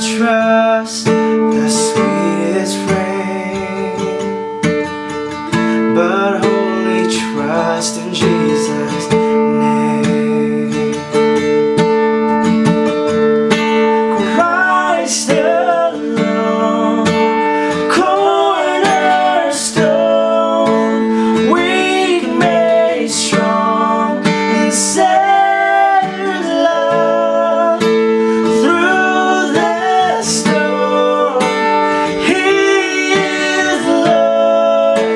trust the sweetest frame, but wholly trust in Jesus' name. Christ alone, cornerstone, weak made strong, and Savior's love. Through the storm, He is Lord,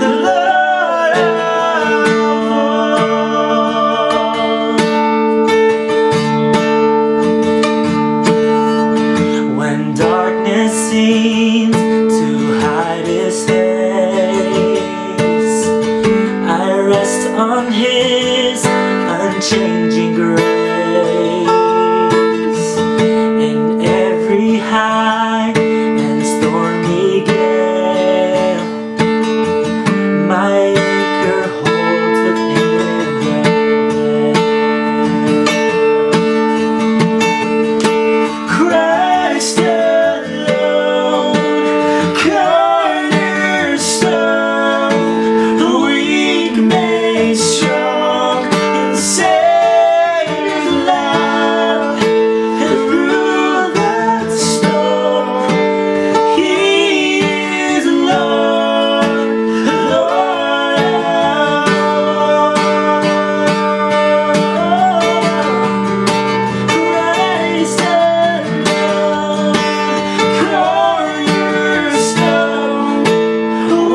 the Lord of all. When darkness seems to hide His face, I rest on His unchanging grace. In every high and stormy gale, my anchor holds within the Christ alone, cornerstone, weak made strong, and Savior's love. Through that storm, He is Lord, Lord of all. Christ alone, cornerstone,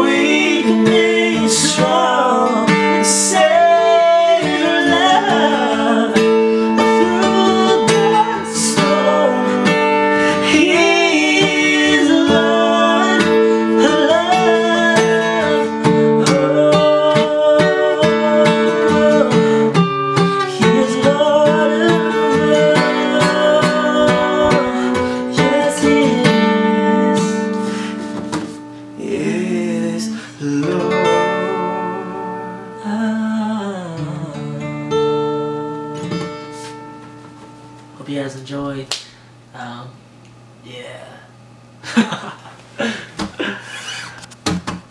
weak made strong, and Savior love. Through that storm, He is Lord, Lord of all. He is Lord of all. Yes, He is Lord. Hope you guys enjoyed. Yeah.